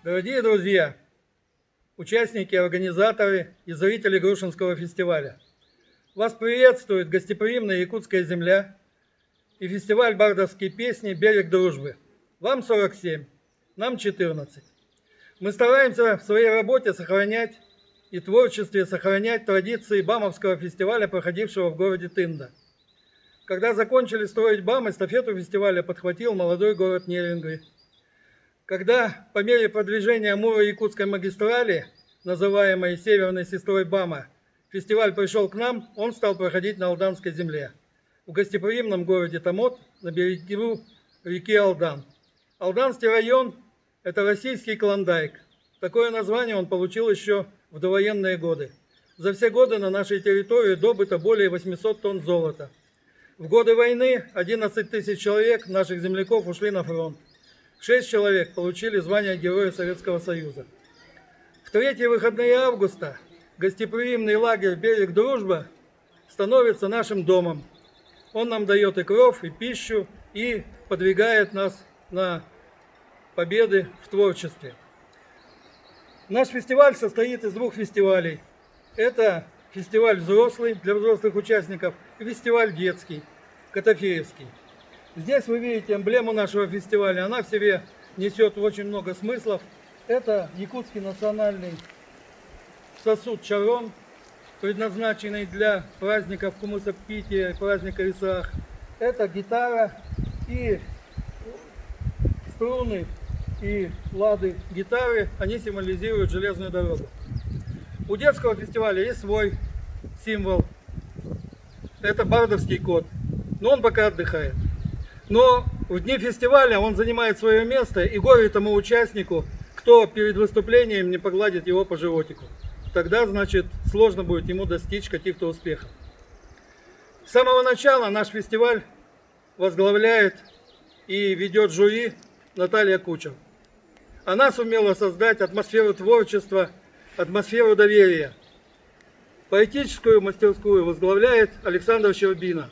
Дорогие друзья, участники, организаторы и зрители Грушинского фестиваля, вас приветствует гостеприимная якутская земля и фестиваль бардовской песни «Берег дружбы». Вам 47, нам 14. Мы стараемся в своей работе сохранять и творчестве сохранять традиции БАМовского фестиваля, проходившего в городе Тында. Когда закончили строить БАМ, эстафету фестиваля подхватил молодой город Нерюнгри. Когда по мере продвижения Амуро-Якутской магистрали, называемой северной сестрой БАМа, фестиваль пришел к нам, он стал проходить на Алданской земле, в гостеприимном городе Томот на берегу реки Алдан. Алданский район – это российский Клондайк. Такое название он получил еще в довоенные годы. За все годы на нашей территории добыто более 800 тонн золота. В годы войны 11 тысяч человек, наших земляков, ушли на фронт. 6 человек получили звание Героя Советского Союза. В третьи выходные августа гостеприимный лагерь «Берег дружбы» становится нашим домом. Он нам дает и кров, и пищу, и подвигает нас на победы в творчестве. Наш фестиваль состоит из двух фестивалей. Это фестиваль взрослый, для взрослых участников, и фестиваль детский, Котофеевский. Здесь вы видите эмблему нашего фестиваля. Она в себе несет очень много смыслов. Это якутский национальный сосуд чарон, предназначенный для праздников Кумысапития, праздника Исаах. Это гитара и струны и лады гитары. Они символизируют железную дорогу. У детского фестиваля есть свой символ. Это бардовский кот. Но он пока отдыхает. Но в дни фестиваля он занимает свое место, и горе тому участнику, кто перед выступлением не погладит его по животику. Тогда, значит, сложно будет ему достичь каких-то успехов. С самого начала наш фестиваль возглавляет и ведет жюри Наталья Кучер. Она сумела создать атмосферу творчества, атмосферу доверия. Поэтическую мастерскую возглавляет Александр Щербина.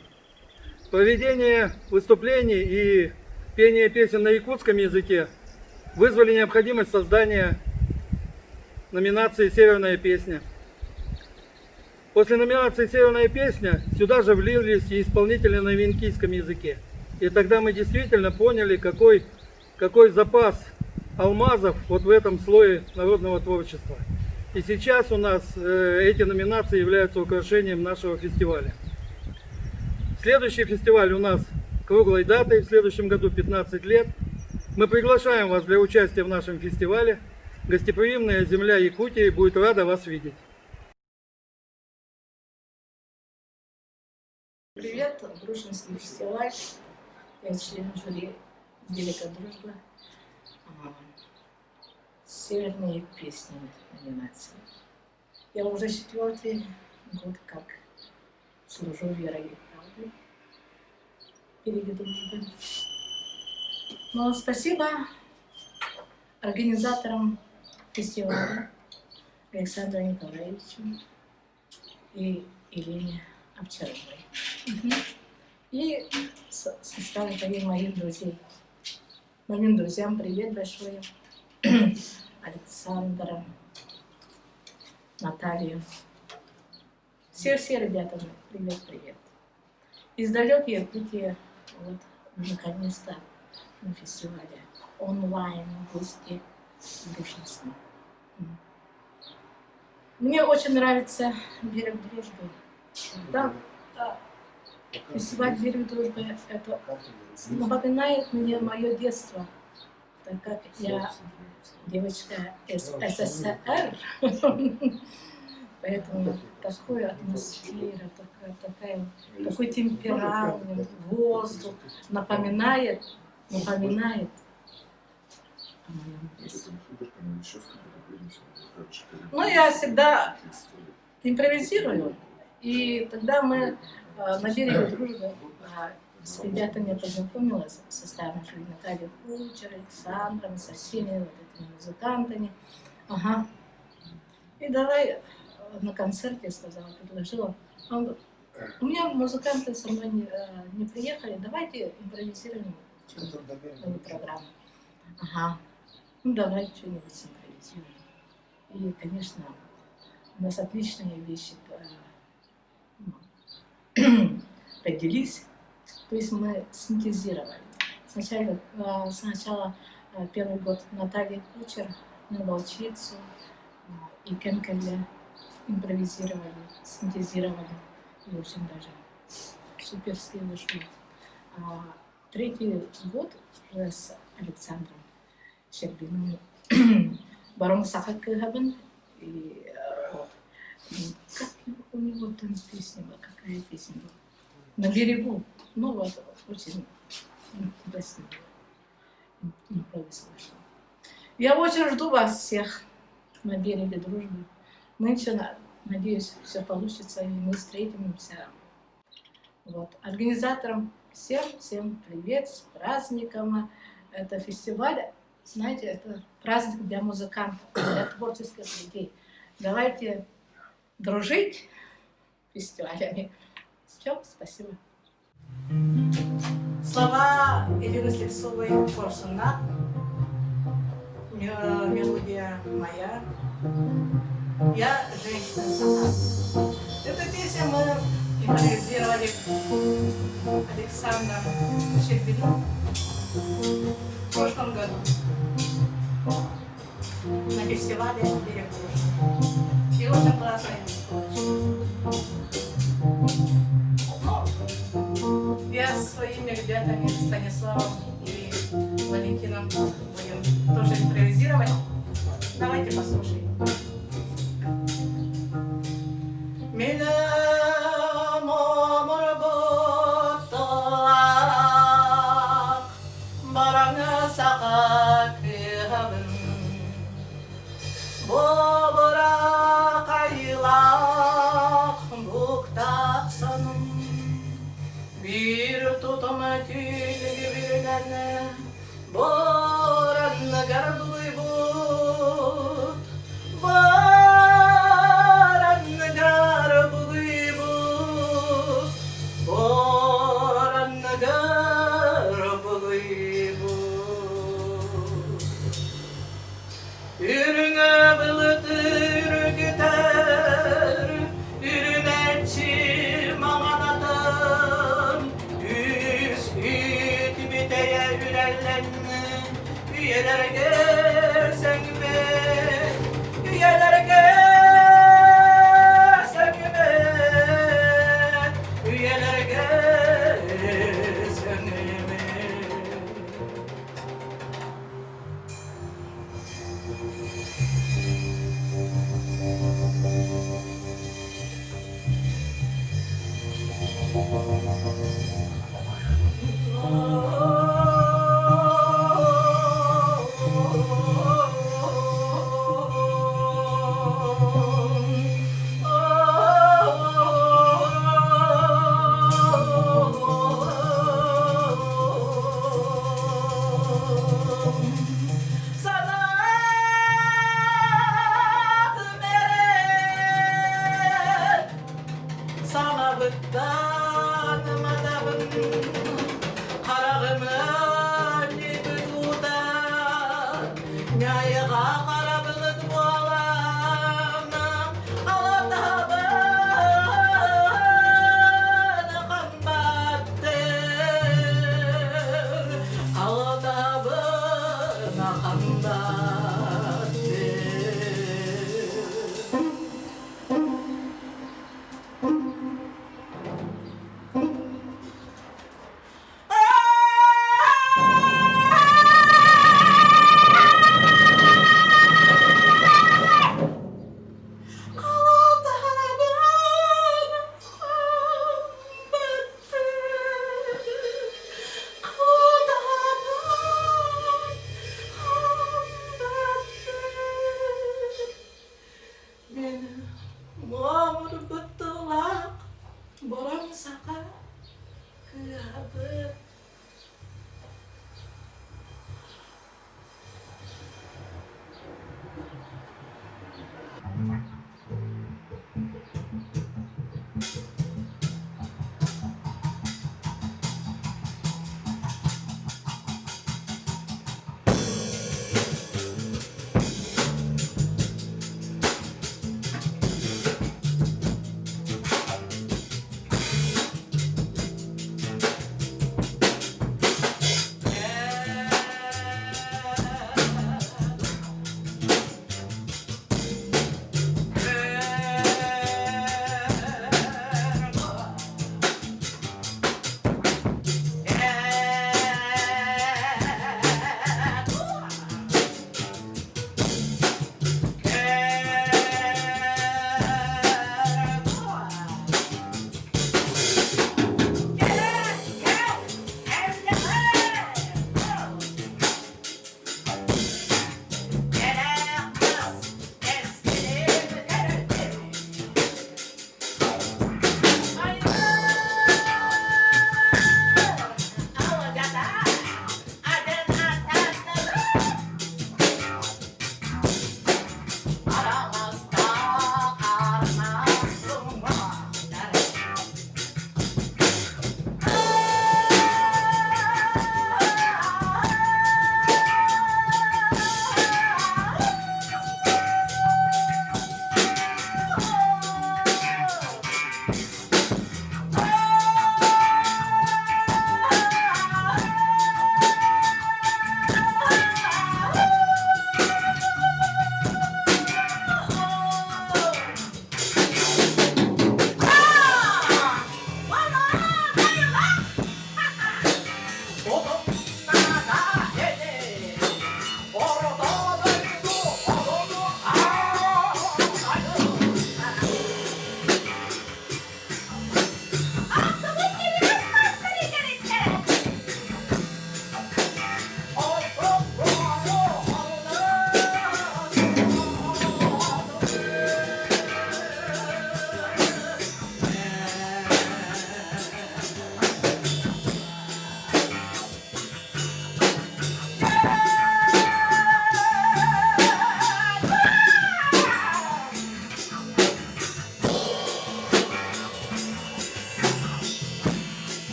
Проведение выступлений и пение песен на якутском языке вызвали необходимость создания номинации «Северная песня». После номинации «Северная песня» сюда же влились и исполнители на венкийском языке. И тогда мы действительно поняли, какой запас алмазов вот в этом слое народного творчества. И сейчас у нас эти номинации являются украшением нашего фестиваля. Следующий фестиваль у нас круглой датой, в следующем году 15 лет. Мы приглашаем вас для участия в нашем фестивале. Гостеприимная земля Якутии будет рада вас видеть. Привет, Грушинский фестиваль. Я член жюри «Берега дружбы». Северные песни номинации. Я уже 4-й год как служу верой и правдой в «Береге дружбы». Но спасибо организаторам фестиваля Александру Николаевичу и Елене Овчаровой. И составу моих друзей. Моим друзьям привет большой. Александра, Наталью. Все ребята, привет. Из далекой Якутии, вот, наконец-то на фестивале онлайн гости Грушинского. Мне очень нравится «Берег дружбы». Да, фестиваль «Берег дружбы» это напоминает мне мое детство, так как я девочка из СССР, поэтому такая атмосфера, такой темперамент, воздух напоминает о моем детстве. Ну, я всегда импровизирую, и тогда мы на «Береге дружбы» с ребятами я познакомилась, со старым жюри Натальей Кучер, Александром, со всеми вот этими музыкантами. Ага. И давай на концерте, сказала, предложила. У меня музыканты со мной не приехали, давайте импровизируем программу. Ага. Ну, давай что-нибудь синхронизируем. И, конечно, у нас отличные вещи родились. То есть мы синтезировали. Сначала первый год Наталья Кучер, Волчицу и Кенкеле импровизировали, синтезировали. И очень даже суперски вышло. Третий год уже с Александром Щербиным Барон Сахакыгабен. И вот. Как у него там песня была, какая песня была? На берегу. Ну вот, очень интересно было. Импровиз вышла. Я очень жду вас всех на береге дружбы. Мы еще, надеюсь, все получится, и мы встретимся. Вот. Организаторам всем привет, с праздником. Это фестиваль, знаете, это праздник для музыкантов, для творческих людей. Давайте дружить фестивалями. Все, спасибо. Слова Елены Слепцовой «Форсунат», мелодия моя. Я женщина сама. Эту песню мы импровизировали Александром Щербиным в прошлом году на фестивале «Берег Дружбы». И очень классно получилось. Я с своими ребятами, Станиславом и Валентином, будем тоже импровизировать. Давайте послушаем. Bir tutam tüylü birden boran garbuy but boran garbuy but boran garbuy but ürüne bılıtır gitar ürümetçi üyeler gelsen mi? Üyeler gelsen mi? Üyeler gelsen mi?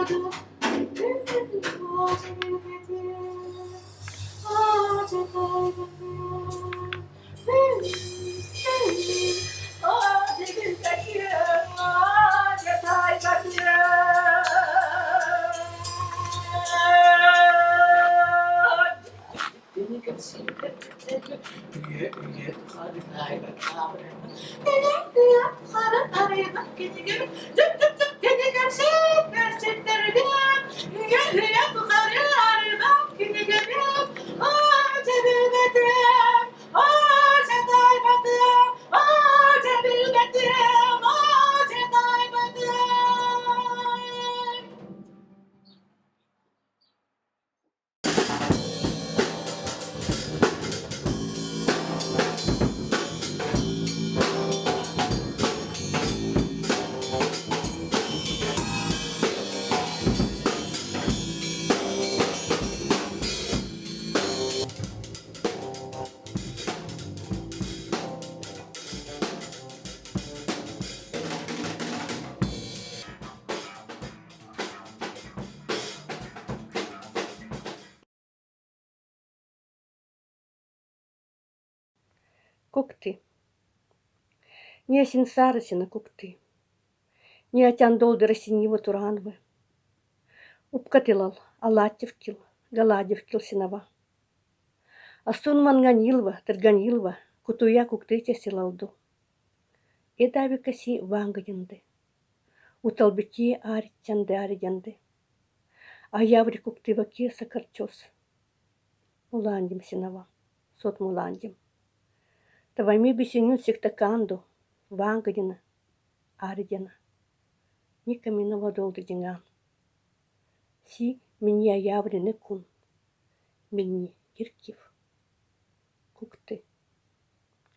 буду. Кукты. Не синсарысина кукты. Не атяндолдыра синего туранвы. Упкатылал, алатевкил, галадевкил синава. Астун манганилва, тырганилва, кутуя кукты тесилалду. Эдави каси ванганинды. Уталбеки аритянды аридянды. А яври кукты ваки сакарчос. Муландим синава, сот муландим. Тавайми бисеню сектаканду, ванганина, аридяна. Никамина водолды динган. Си меня яври не кун. Минни киркив. Кукты,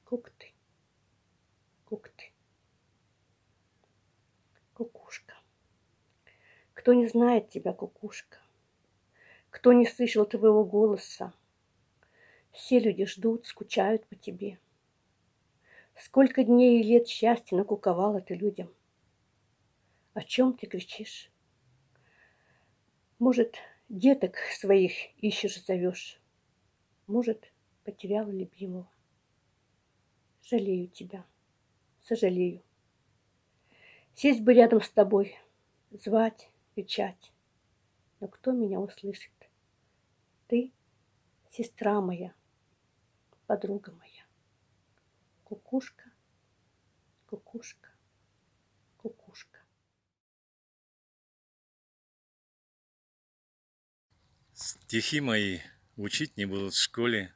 кукты, кукты. Кукушка. Кто не знает тебя, кукушка? Кто не слышал твоего голоса? Все люди ждут, скучают по тебе. Сколько дней и лет счастья накуковала ты людям. О чем ты кричишь? Может, деток своих ищешь, зовешь. Может, потеряла любимого. Жалею тебя, сожалею. Сесть бы рядом с тобой, звать, кричать. Но кто меня услышит? Ты, сестра моя, подруга моя. Кукушка, кукушка, кукушка. Стихи мои учить не будут в школе,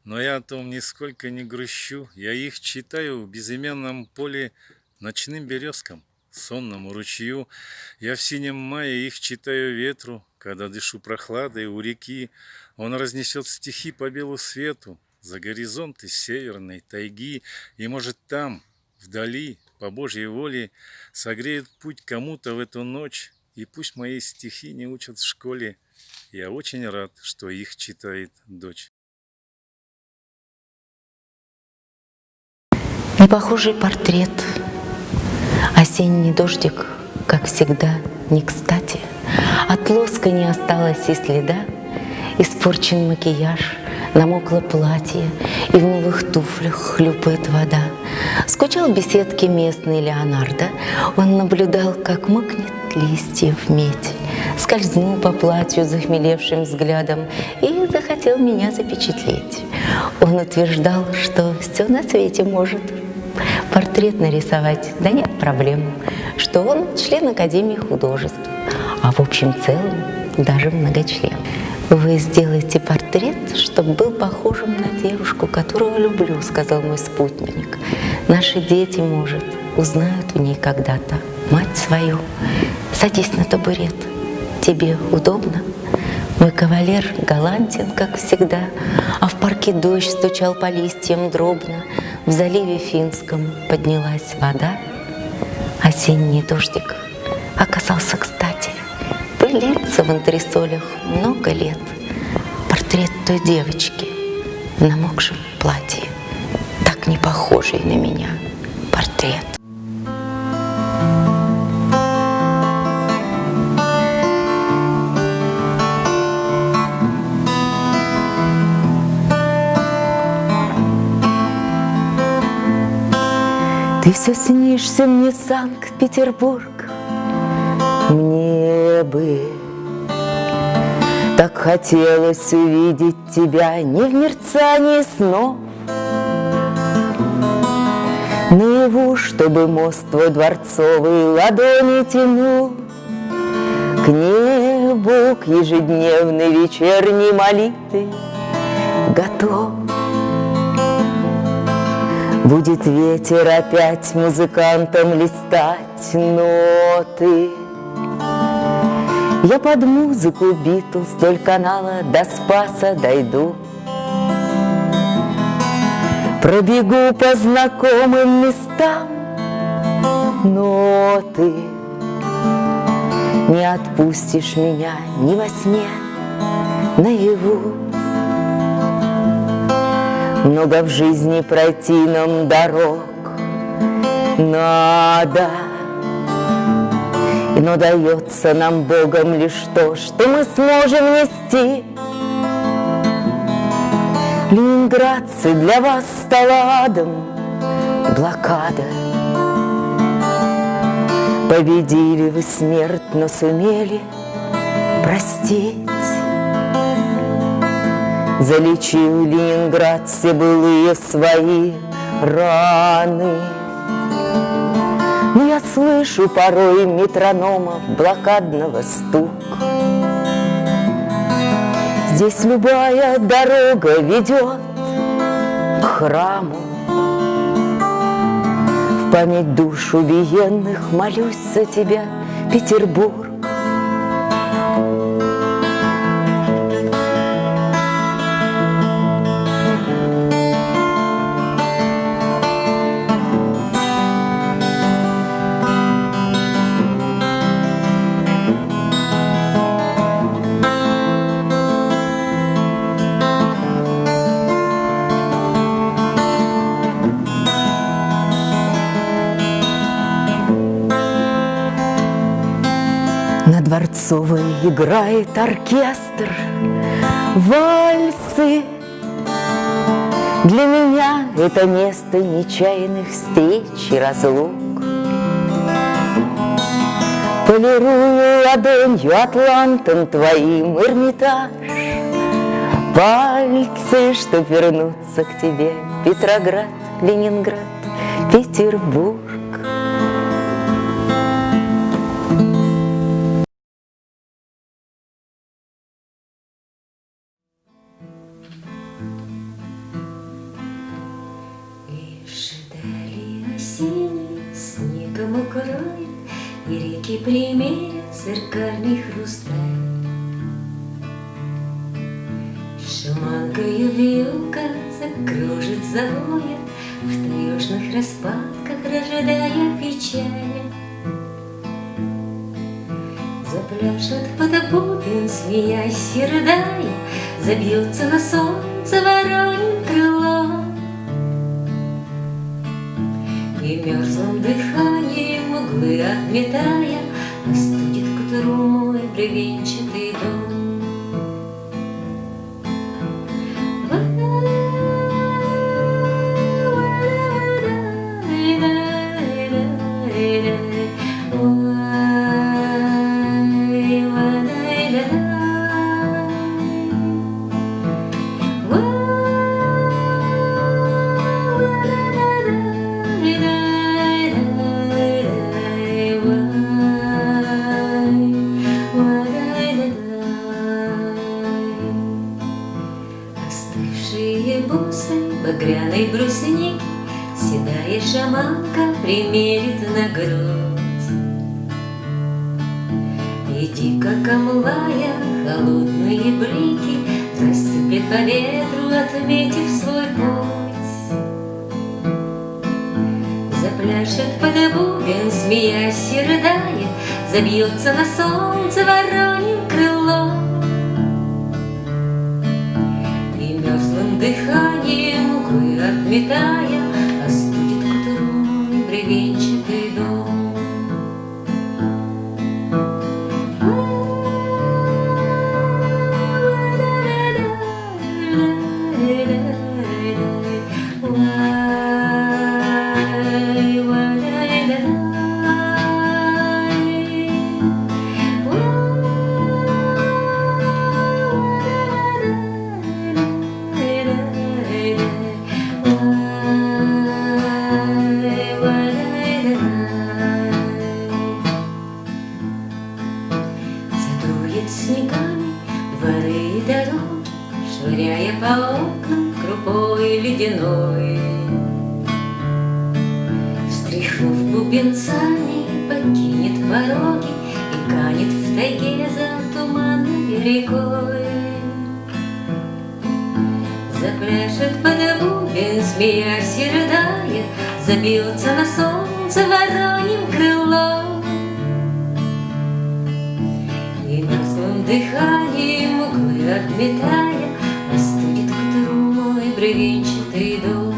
но я о том нисколько не грущу. Я их читаю в безымянном поле ночным березкам, сонному ручью. Я в синем мае их читаю ветру, когда дышу прохладой у реки. Он разнесет стихи по белу свету за горизонты северной тайги. И, может, там, вдали, по Божьей воле, согреет путь кому-то в эту ночь. И пусть мои стихи не учат в школе, я очень рад, что их читает дочь. Непохожий портрет, осенний дождик, как всегда, не кстати. От лоска не осталось и следа, испорчен макияж, намокло платье, и в новых туфлях хлюпает вода. Скучал в беседке местный Леонардо, он наблюдал, как мокнет листьев медь. Скользнул по платью захмелевшим взглядом и захотел меня запечатлеть. Он утверждал, что все на свете может портрет нарисовать, да нет проблем, что он член Академии художеств, а в общем целом даже многочлен. «Вы сделаете портрет, чтобы был похожим на девушку, которую люблю», — сказал мой спутник. «Наши дети, может, узнают у ней когда-то мать свою. Садись на табурет. Тебе удобно?» Мой кавалер галантен, как всегда, а в парке дождь стучал по листьям дробно. В заливе Финском поднялась вода. Осенний дождик оказался кстати. Пылится в антресолях много лет. Портрет той девочки в намокшем платье, так не похожий на меня портрет. Ты все снишься мне, Санкт-Петербург. Мне бы так хотелось увидеть тебя не в мерцании снов, наяву, чтобы мост твой дворцовый ладони тянул к небу, к ежедневной вечерней молитве готов. Будет ветер опять музыкантам листать ноты. Я под музыку Битлз вдоль канала до Спаса дойду. Пробегу по знакомым местам, но ты не отпустишь меня ни во сне, наяву. Много в жизни пройти нам дорог надо, но дается нам Богом лишь то, что мы сможем нести. Ленинградцы, для вас стала адом блокада. Победили вы смерть, но сумели простить. Залечил Ленинград все былые свои раны. Но я слышу порой метронома блокадного стук. Здесь любая дорога ведет к храму. В память душ убиенных молюсь за тебя, Петербург. На Дворцовой играет оркестр вальсы. Для меня это место нечаянных встреч и разлук. Полирую ладонью атлантом твоим Эрмитаж, пальцы, чтоб вернуться к тебе, Петроград, Ленинград, Петербург. Лишь дали осенний снегом укроет, и реки примерят зеркальный хрусталь. Шуманкою вилка закружит, завоет в таежных распадках, рождая печаль. Запляшет под бубен, смеясь и рыдая, забьется на солнце вороньим крылом. И мерзлым дыханием углы отметая, остудит к утру мой бревенчатый дом. Остывшие бусы багряной брусники седая шаманка примерит на грудь. И дико камлая холодные блики рассыплет по ветру, отметив свой путь. Запляшет под бубен, смеясь и рыдая, забьется на солнце вороньим крылом. И мерзлым дыханием углы отметая, остудит к утру мой бревенчатый дом. Why Сыплет снегами дворы и дорог, швыряя по окнам крупой ледяной. Встряхнув бубенцами, покинет пороги и канет в тайге за туманной рекой. Запляшет под бубен, смеясь и рыдая, забьется на солнце вороньим крылом. И мертвым дыханием углы отметая, остудит к утру мой бревенчатый дом.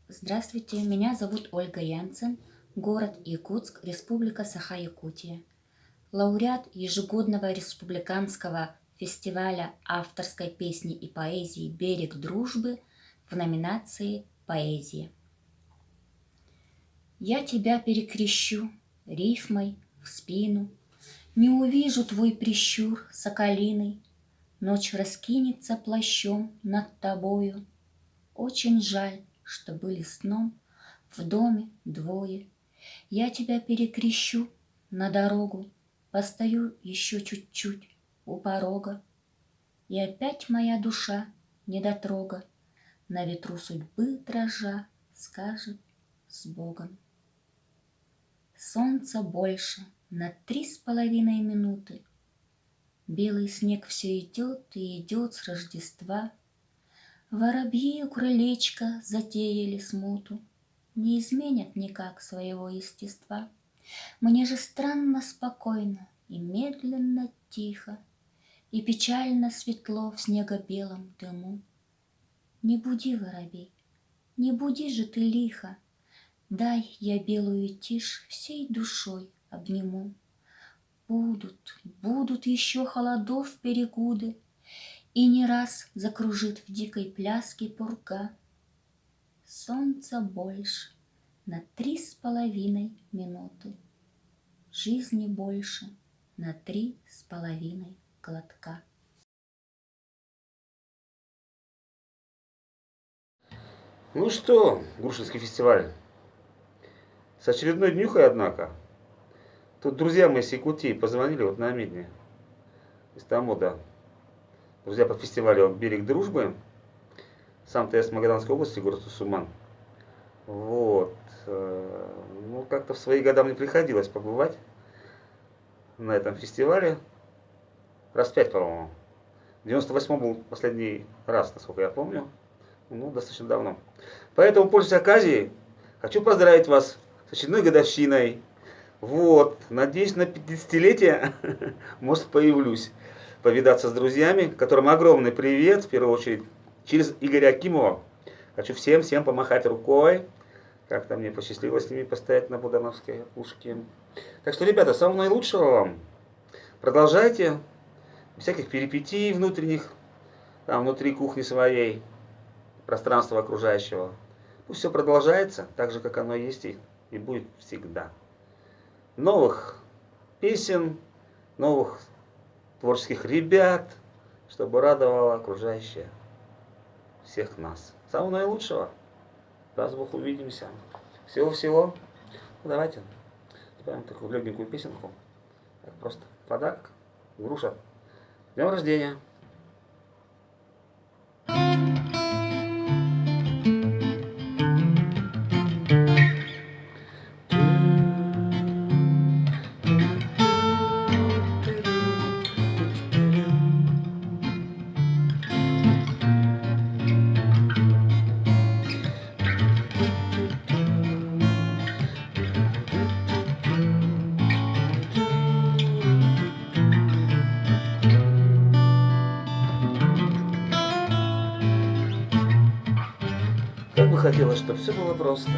Здравствуйте, меня зовут Ольга Янцен, город Якутск, Республика Саха-Якутия. Лауреат ежегодного республиканского фестиваля авторской песни и поэзии «Берег дружбы» в номинации «Поэзия». Я тебя перекрещу рифмой в спину, не увижу твой прищур соколиный, ночь раскинется плащом над тобою. Очень жаль, что были сном в доме двое. Я тебя перекрещу на дорогу, постою еще чуть-чуть у порога. И опять моя душа недотрога на ветру судьбы дрожа скажет с Богом. Солнца больше на 3,5 минуты. Белый снег все идет и идет с Рождества. Воробьи у крылечка затеяли смуту, не изменят никак своего естества. Мне же странно спокойно и медленно тихо, и печально светло в снего-белом дыму. Не буди, воробей, не буди же ты лихо, дай я белую тишь всей душой обниму. Будут еще холодов перегуды, и не раз закружит в дикой пляске пурга. Солнца больше на 3,5 минуты, жизни больше на 3,5 глотка. Ну что, Грушинский фестиваль, с очередной днюхой, однако. Тут друзья мои с Якутии позвонили вот на Медне, из Тамуда. Друзья по фестивалю «Берег дружбы». Сам-то я с Магаданской области, город Усуман. Вот. Ну, как-то в свои года мне приходилось побывать на этом фестивале. Раз 5, по-моему. В 98-м был последний раз, насколько я помню. Ну, достаточно давно. Поэтому, пользуясь оказией, хочу поздравить вас с очередной годовщиной. Вот. Надеюсь, на 50-летие, может, появлюсь. Повидаться с друзьями, которым огромный привет, в первую очередь, через Игоря Акимова. Хочу всем помахать рукой. Как-то мне посчастливилось с ними постоять на Будановской опушке. Так что, ребята, самого наилучшего вам. Продолжайте. Без всяких перипетий внутренних, там внутри кухни своей, пространства окружающего. Пусть все продолжается так же, как оно есть и будет всегда. Новых песен, новых творческих ребят, чтобы радовало окружающее всех нас. Самого наилучшего. Даст Бог, увидимся. Всего-всего. Ну, давайте добавим такую легенькую песенку. Так, просто подарок. Груша. С днем рождения. Как бы хотелось, чтобы все было просто,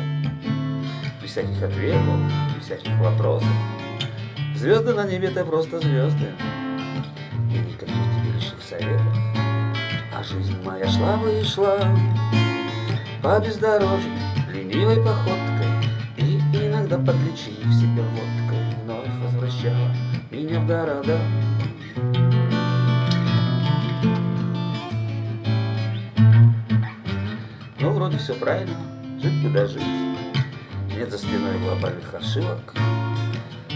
без всяких ответов, без всяких вопросов. Звезды на небе — это просто звезды, и никаких тебе лишних советов. А жизнь моя шла бы и шла по бездорожью, ленивой походкой, и иногда, подлечив себя водкой, вновь возвращала меня в города. Ну, вроде все правильно, жить бы дожить, нет за спиной глобальных ошибок.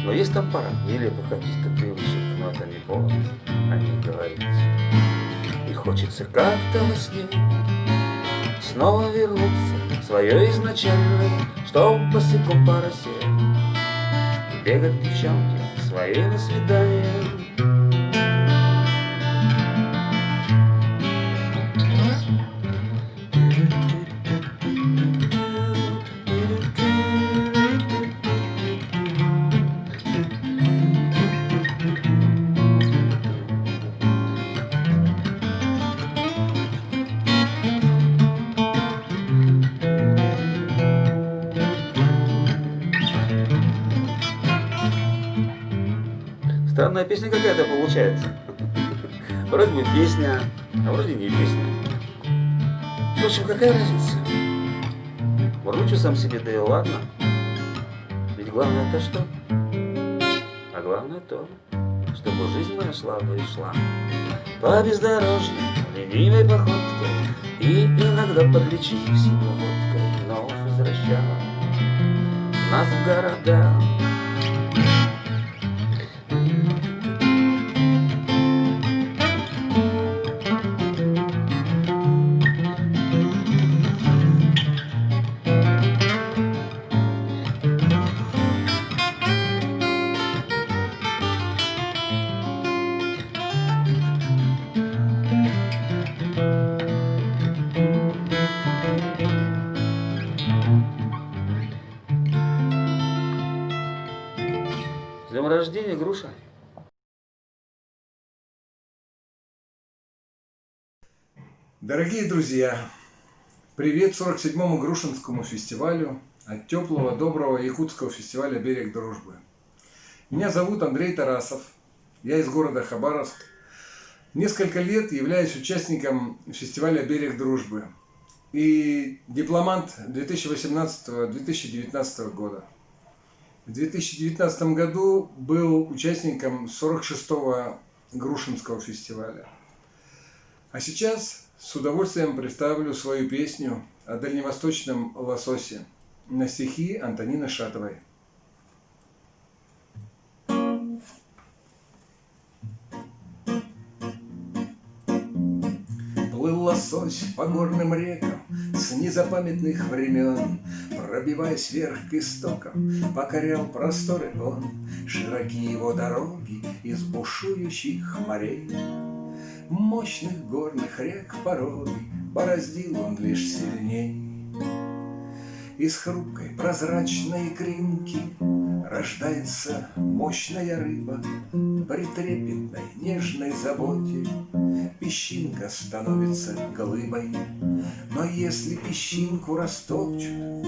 Но есть там пара нелепых каких-то привычек, но это не повод о них говорить. И хочется как-то во сне снова вернуться в свое изначальное, чтоб босиком по росе бегать к девчонке своей на свидание. Странная песня какая-то получается. Вроде бы песня, а вроде не песня. Впрочем, какая разница? Мурлычу сам себе, да и ладно. Ведь главное это что? А главное то, чтобы жизнь моя шла бы и шла по бездорожью, ленивой походкой, и иногда, подлечив себя водкой, вновь возвращала нас в города. С днем рождения, Груша! Дорогие друзья, привет 47-му Грушинскому фестивалю от теплого, доброго якутского фестиваля «Берег дружбы». Меня зовут Андрей Тарасов, я из города Хабаровск. Несколько лет являюсь участником фестиваля «Берег дружбы» и дипломант 2018-2019 года. В 2019 году был участником 46-го Грушинского фестиваля. А сейчас с удовольствием представлю свою песню о дальневосточном лососе на стихи Антонины Шатовой. Плыл лосось по горным рекам с незапамятных времен, пробиваясь вверх к истокам, покорял просторы он, широкие его дороги из бушующих морей. Мощных горных рек порой бороздил он лишь сильней. Из хрупкой прозрачной икринки рождается мощная рыба, при трепетной нежной заботе песчинка становится глыбой. Но если песчинку растопчут,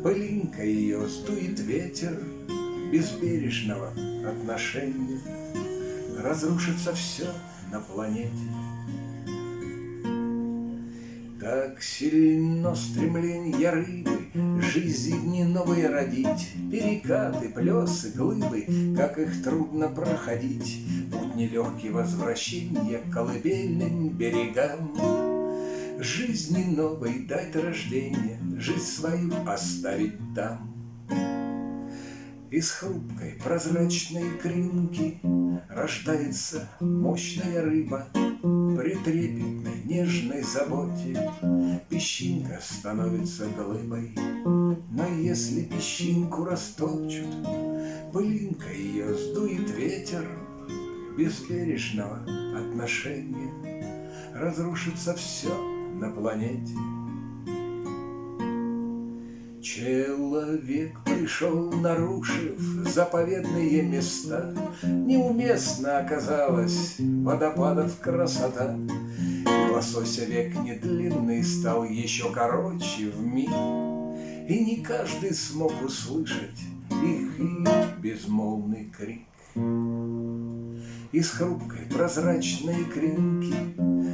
пылинка ее сдует ветер безбережного отношения, разрушится все на планете. Так сильно стремление рыбы жизни новые родить, перекаты, плесы, глыбы, как их трудно проходить, путь нелегкий возвращения к колыбельным берегам. Жизни новой дать рождение, жизнь свою оставить там. Из хрупкой прозрачной икринки рождается мощная рыба, при трепетной нежной заботе песчинка становится глыбой. Но если песчинку растопчут, пылинка ее сдует ветер безбережного отношения, разрушится все на планете. Человек пришел, нарушив заповедные места, неуместно оказалась водопадов красота, и лосося век не длинный стал еще короче вмиг, и не каждый смог услышать их безмолвный крик. Из хрупкой прозрачной икринки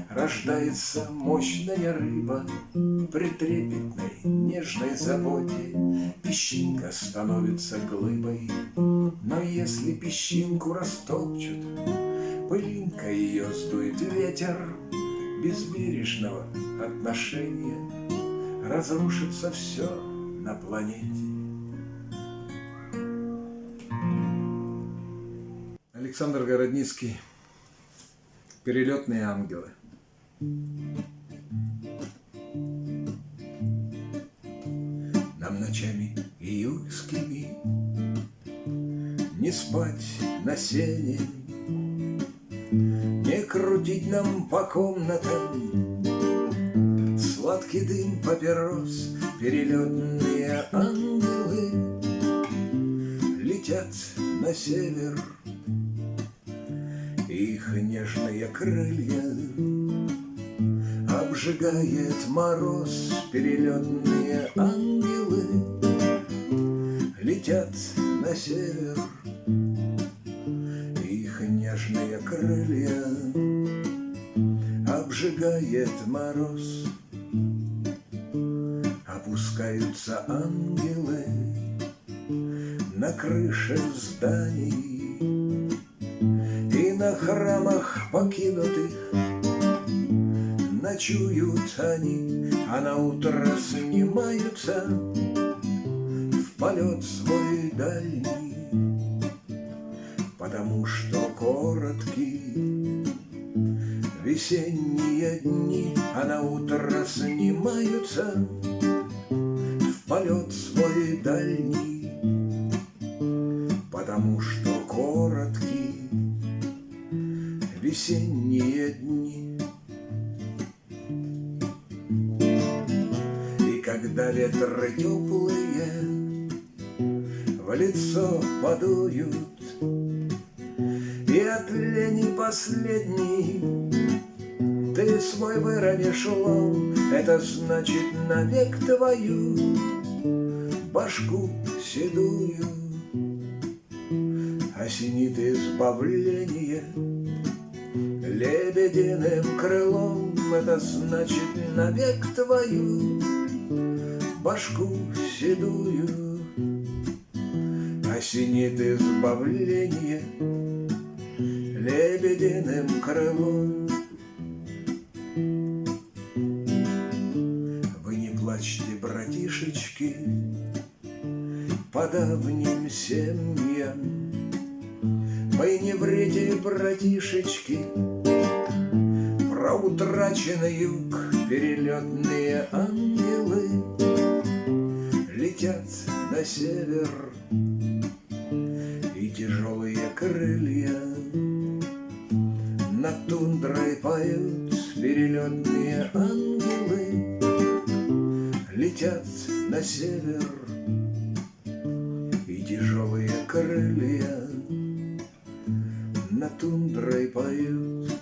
рождается мощная рыба. При трепетной нежной заботе песчинка становится глыбой. Но если песчинку растопчут, пылинка ее сдует ветер, без бережного отношения разрушится все на планете. Александр Городницкий. Перелетные ангелы. Нам ночами июльскими не спать на сене, не крутить нам по комнатам сладкий дым папирос. Перелетные ангелы летят на север, их нежные крылья обжигает мороз. Перелетные ангелы летят на север, их нежные крылья обжигает мороз. Опускаются ангелы на крыше зданий, и на храмах покинутых ночуют они, а на утро снимаются в полет свой дальний, потому что короткие весенние дни, а на утро снимаются в полет свой дальний, потому что короткие весенние дни. И когда ветры теплые в лицо подуют, и от лени последний ты свой выронишь лом, это значит навек твою башку седую осенит избавление лебединым крылом. Это значит навек твою башку седую осенит избавление лебединым крылом. Вы не плачьте, братишечки, по давним семьям. Вы не врите, братишечки, про утраченный юг. Перелетные ангелы летят на север, и тяжелые крылья над тундрой поют. Перелетные ангелы летят на север, и тяжелые крылья над тундрой поют.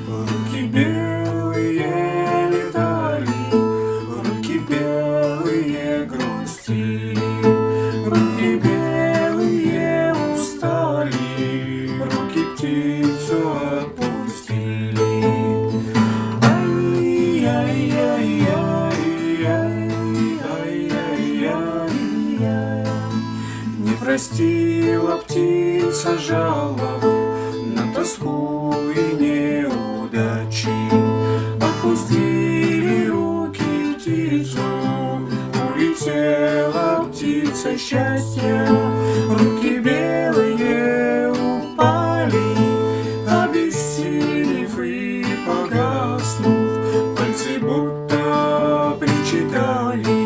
Руки белые летали, руки белые грустили, руки белые устали, руки птицу отпустили. Ай-яй-яй-яй-яй-яй-яй-яй. Не простила птица жалоб на тоску и неудачи. Отпустили руки птицу, улетела птица счастья. Руки белые упали, обессилев и погаснув. Пальцы будто причитали: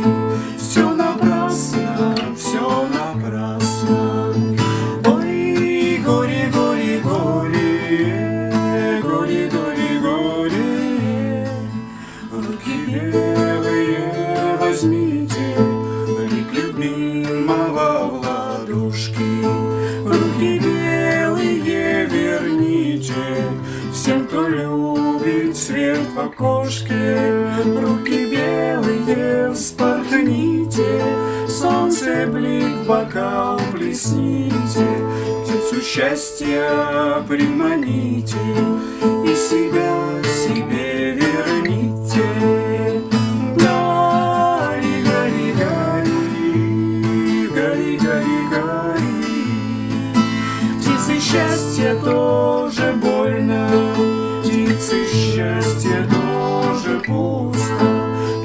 все напрасно, все напрасно. Ой, горе, горе, горе, горе, горе, горе, окошке, руки белые вспорхните, солнце блик, бокал плесните, птицу счастья приманите и себя себе верните. Гори, гори, гори, гори, гори, гори. Птицы счастья тоже больно, птицы счастья тоже пусто,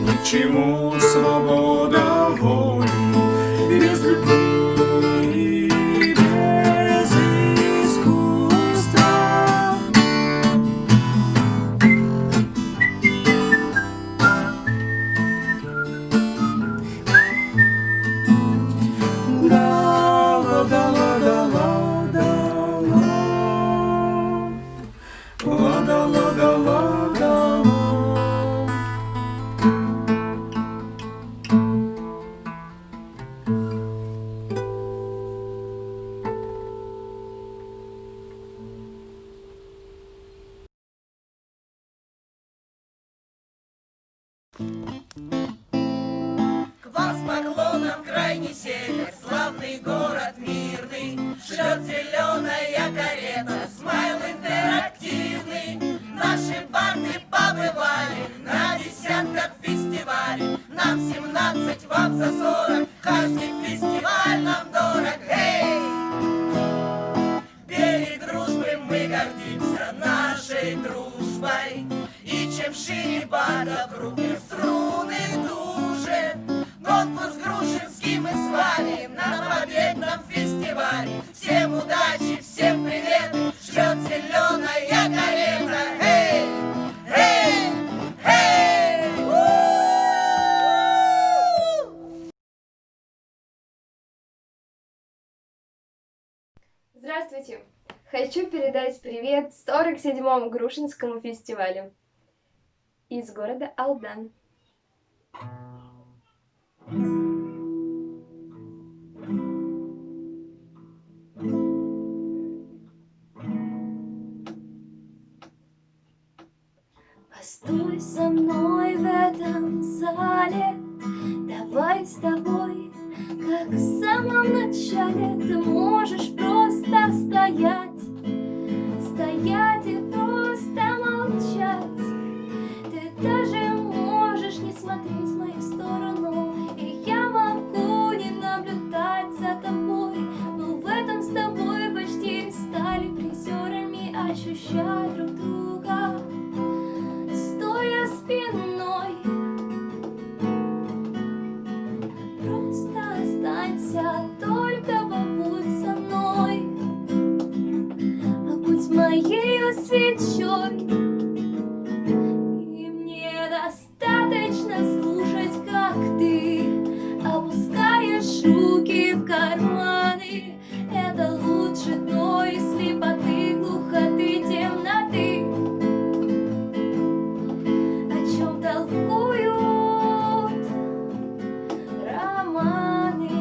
ни к чему свобода воли без любви, без искусства. Дала, дала, дала, дала, дала, дала, дала. К вам с поклоном крайний север, славный город мирный, шлет зеленая карета, смайл интерактивный. Наши барды побывали на десятках фестивалей, нам 17, вам за 40, каждый фестиваль нам дорог. Эй! Берег дружбы, мы гордимся нашей дружбой, и чем шире бада, крупнее струны туже. Конкурс грушинский мы свалим на победном фестивале. Всем удачи, всем привет, шлет зеленая карета. Эй, эй, эй! Здравствуйте! Хочу передать привет 47-му Грушинскому фестивалю из города Алдан. Постой со мной в этом зале, давай с тобой, как в самом начале. Ты можешь просто стоять, стоять и просто молчать. Ты даже можешь не смотреть в мою сторону, и я могу не наблюдать за тобой. Но в этом с тобой почти стали призерами, ощущая друг друга, стоя спиной. Просто останься, только побудь со мной, побудь моею свечой. И мне достаточно слушать, как ты опускаешь руки в карманы. Это лучше той слепоты, глухоты, темноты, о чем толкуют романы.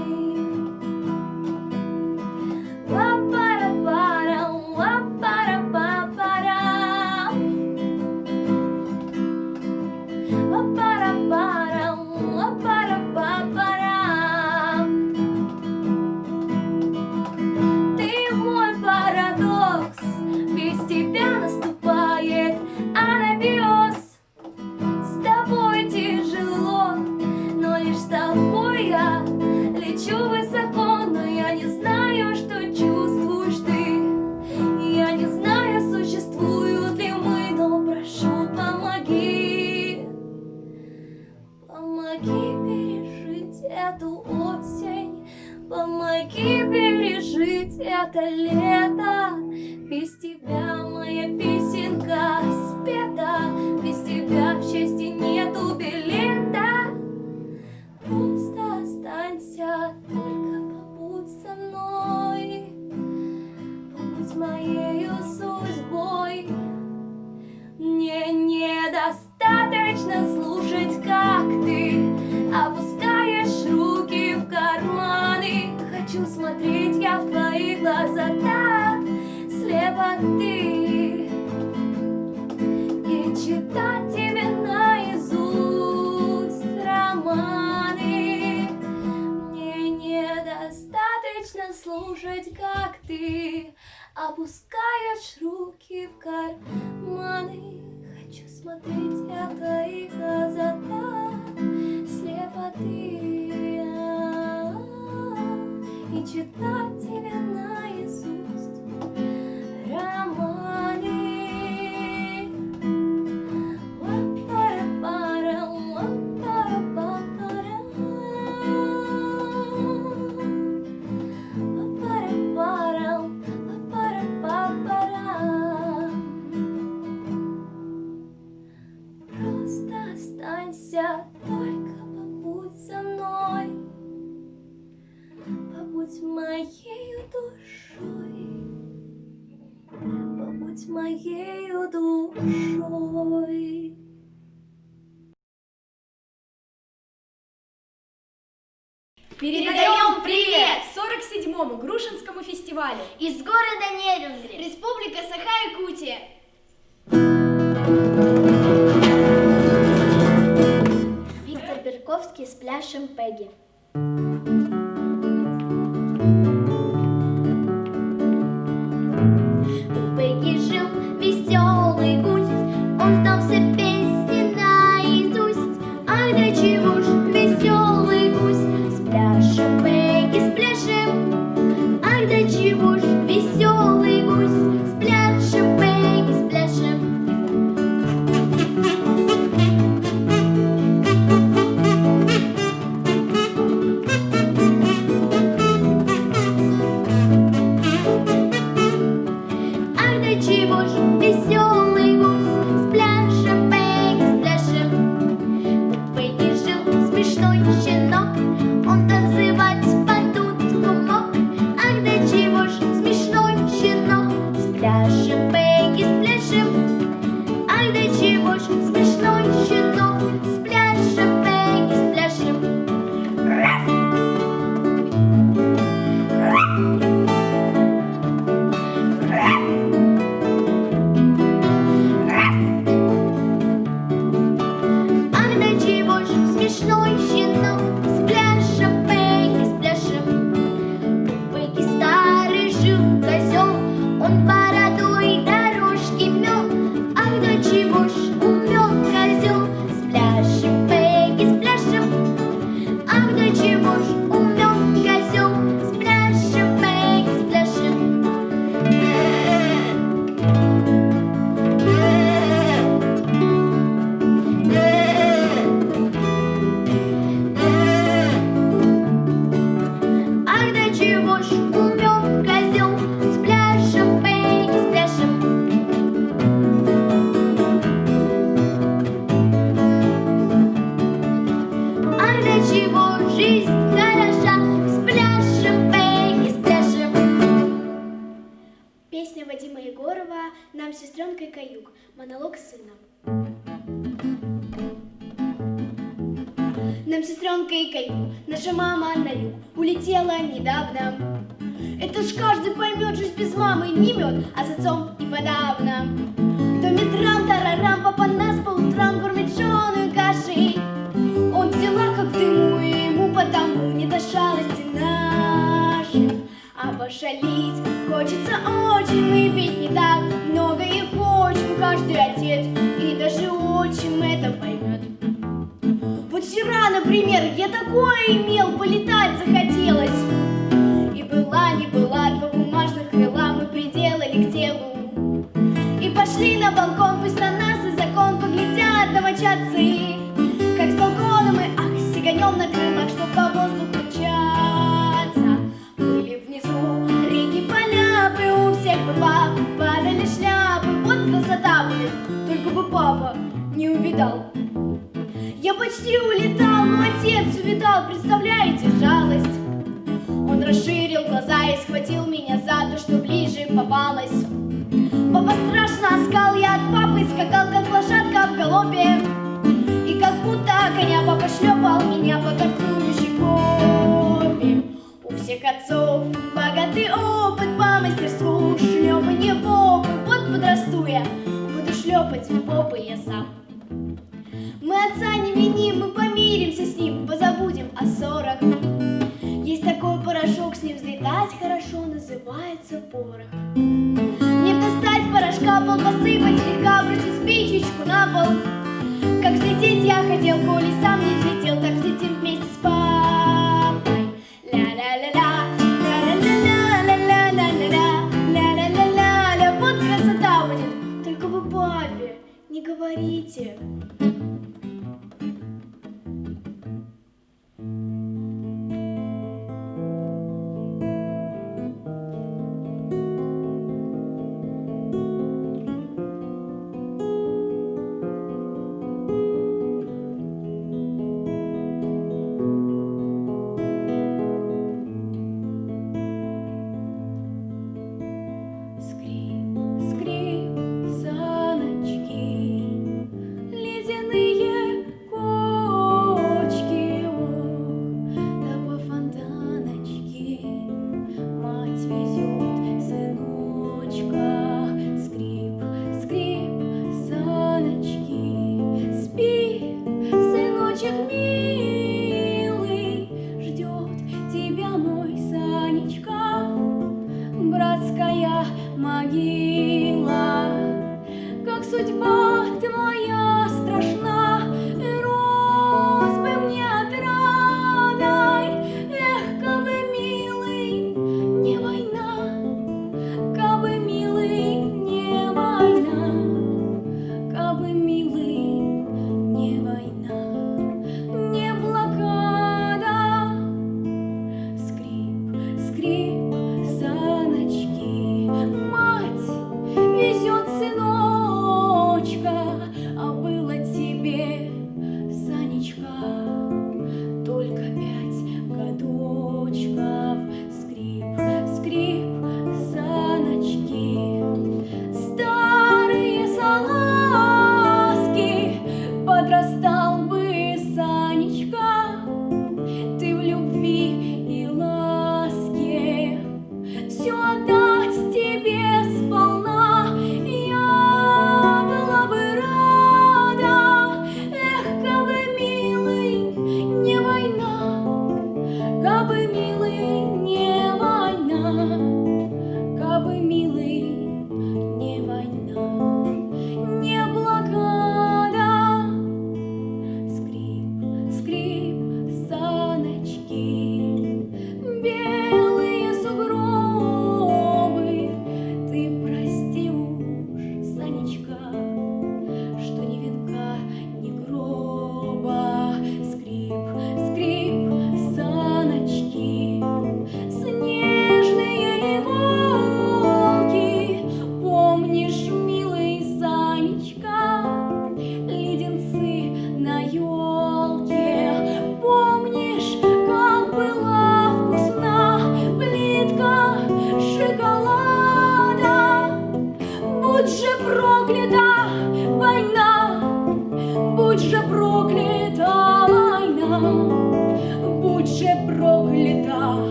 Ла-пара-парам, ла-пара-па-парам, ла-пара-парам, ла-пара-па-парам. Ты мой парадокс, без тебя наступает анабиоз. С тобой тяжело, но лишь с тобой я лечу высоко. Но я не знаю, что чувствуешь ты, я не знаю, существуют ли мы, но прошу, помоги, помоги пережить эту осень, помоги пережить это лето. Без тебя моя песенка спета, без тебя в счастье нету билета. Просто останься, только побудь со мной, побудь моею судьбой. Мне недостаточно слушать, как ты опускаешь руки в карманы. Хочу смотреть я в твои глаза так слепо ты, и читать тебе слушать, как ты опускаешь руки в карманы. Хочу смотреть в твои глаза так слепоты и читать тебе наизусть романы. Просто останься, только побудь со мной, побудь моею душой, побудь моею душой. Передаем привет 47-му Грушинскому фестивалю из города Нерюнгри, Республика Саха-Якутия. Виктор Берковский с пляшем Пегги. У Пегги жил веселый гусь, он знал все песни наизусть. Ах, да чего ж веселый гусь, спляшем, Пегги, спляшем. Ах, да чего ж веселый гусь, спляшем, Пегги, спляшем. Ах, да чего ж веселый гусь, спляшем, Пегги, спляшем. У Пегги жил смешной щенок, он танцевать под дудку мог. Ах, да чего ж смешной щенок, спляшем, Пегги, спляшем. Ах, да чего ж смешной щенок, спляшем, Пегги, спляшем. Ах, да чего ж смешной щенок, спляшем, Пегги, спляшем. У Пегги старый жил козел, он бородой дорожки мел. Ах, да чего ж умен козел, спляшем, Пегги, спляшем. Ах, да чего ж умен козел, спляшем, Пегги, спляшем. Ах, да чего ж умен козел, спляшем, Пегги, спляшем. Ах, да чего жизнь хороша, спляшем, Пегги, спляшем. Песня Вадима Егорова «Нам с сестренкой каюк», монолог сына. Нам с сестренкой каюк, наша мама на юг улетела недавно. Это ж каждый поймет, жизнь без мамы не мед, а с отцом и подавно. В доме трам-тарарам, папа нас по утрам кормит жженой кашей. Он в делах как в дыму, и ему потому не до шалости наших. А пошалить хочется очень, мы ведь не так много и хочем. Каждый отец и даже отчим это поймет. Вот вчера, например, я такое имел, полетать захотелось. И была, не была, два бумажных крыла мы приделали к телу. И пошли на балкон, пусть на нас и закон поглядят домочадцы. Как с балкона мы, ах, сиганем на крылах, чтоб по воздуху мчаться. Были внизу реки, поляпы, у всех бы падали шляпы. Вот красота будет, только бы папа не увидал. Я почти улетал, но отец увидал, представляете, жалость. Он расширил глаза и схватил меня за то, что ближе попалась. Папа страшно оскал, я от папы скакал, как лошадка в галопе. И как будто коня папа шлепал меня по горцующей попе. У всех отцов богатый опыт по мастерству шлепанье попы. Вот подрасту я, буду шлепать попы я сам. Мы отца не виним, мы помиримся с ним, позабудем о ссорах. Есть такой порошок, с ним взлетать хорошо на кончился порох. Не достать порошка, пол посыпать, слегка бросить спичечку на пол. Как взлететь я хотел, коли сам не взлетел, так взлетим вместе с папой. Ля-ля-ля-ля, ля-ля-ля-ля-ля-ля-ля-ля, ля-ля-ля-ля-ля. Вот красота будет, только вы папе не говорите.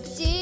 коллектив.